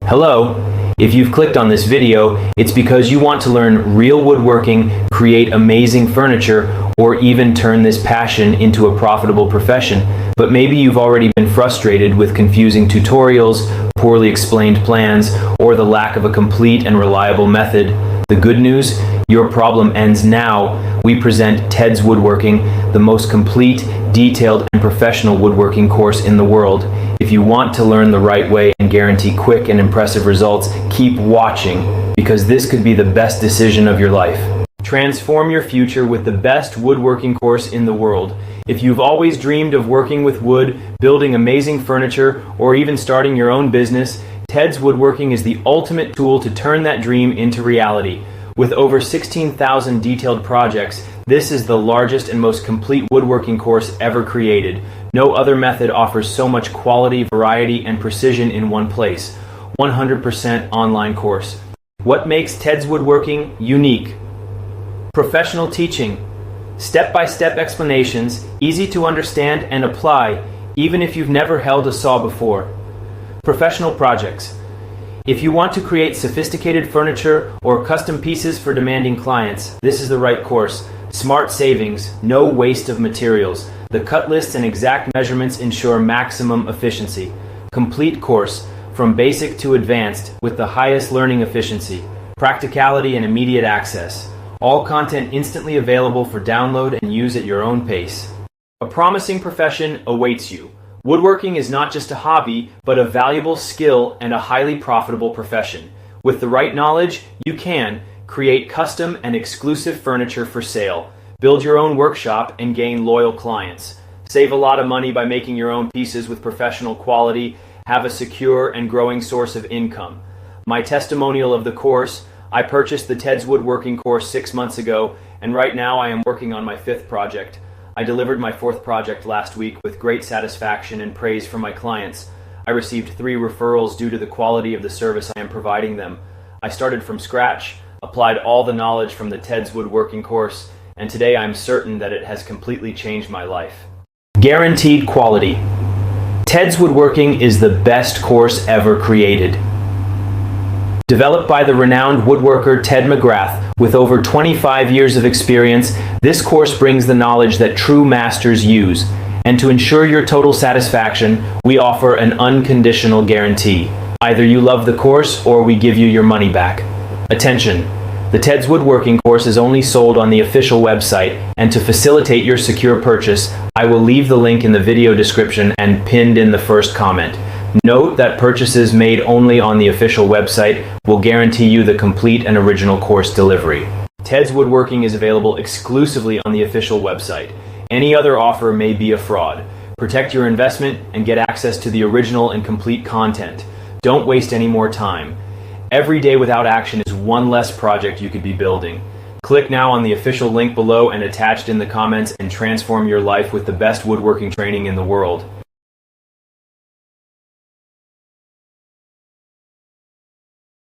Hello. If you've clicked on this video, it's because you want to learn real woodworking, create amazing furniture, or even turn this passion into a profitable profession. But maybe you've already been frustrated with confusing tutorials, poorly explained plans, or the lack of a complete and reliable method. The good news? Your problem ends now. We present Ted's Woodworking, the most complete, detailed, and professional woodworking course in the world. If you want to learn the right way and guarantee quick and impressive results, keep watching, because this could be the best decision of your life. Transform your future with the best woodworking course in the world. If you've always dreamed of working with wood, building amazing furniture, or even starting your own business, Ted's Woodworking is the ultimate tool to turn that dream into reality. With over 16,000 detailed projects, this is the largest and most complete woodworking course ever created. No other method offers so much quality, variety, and precision in one place. 100% online course. What makes Ted's Woodworking unique? Professional teaching, step-by-step explanations, easy to understand and apply, even if you've never held a saw before. Professional projects. If you want to create sophisticated furniture or custom pieces for demanding clients, this is the right course. Smart savings, no waste of materials. The cut lists and exact measurements ensure maximum efficiency. Complete course, from basic to advanced, with the highest learning efficiency, practicality, and immediate access. All content instantly available for download and use at your own pace. A promising profession awaits you. Woodworking is not just a hobby, but a valuable skill and a highly profitable profession. With the right knowledge, you can create custom and exclusive furniture for sale, build your own workshop, and gain loyal clients. Save a lot of money by making your own pieces with professional quality, have a secure and growing source of income. My testimonial of the course: I purchased the Ted's Woodworking course 6 months ago, and right now I am working on my 5th project. I delivered my 4th project last week with great satisfaction and praise from my clients. I received 3 referrals due to the quality of the service I am providing them. I started from scratch, applied all the knowledge from the Ted's Woodworking course, and today I'm certain that it has completely changed my life. Guaranteed quality. Ted's Woodworking is the best course ever created. Developed by the renowned woodworker Ted Mcgrath, with over 25 years of experience, this course brings the knowledge that true masters use. And to ensure your total satisfaction, we offer an unconditional guarantee. Either you love the course or we give you your money back. Attention! The Ted's Woodworking course is only sold on the official website, and to facilitate your secure purchase, I will leave the link in the video description and pinned in the first comment. Note that purchases made only on the official website will guarantee you the complete and original course delivery. Ted's Woodworking is available exclusively on the official website. Any other offer may be a fraud. Protect your investment and get access to the original and complete content. Don't waste any more time. Every day without action is one less project you could be building. Click now on the official link below and attached in the comments and transform your life with the best woodworking training in the world.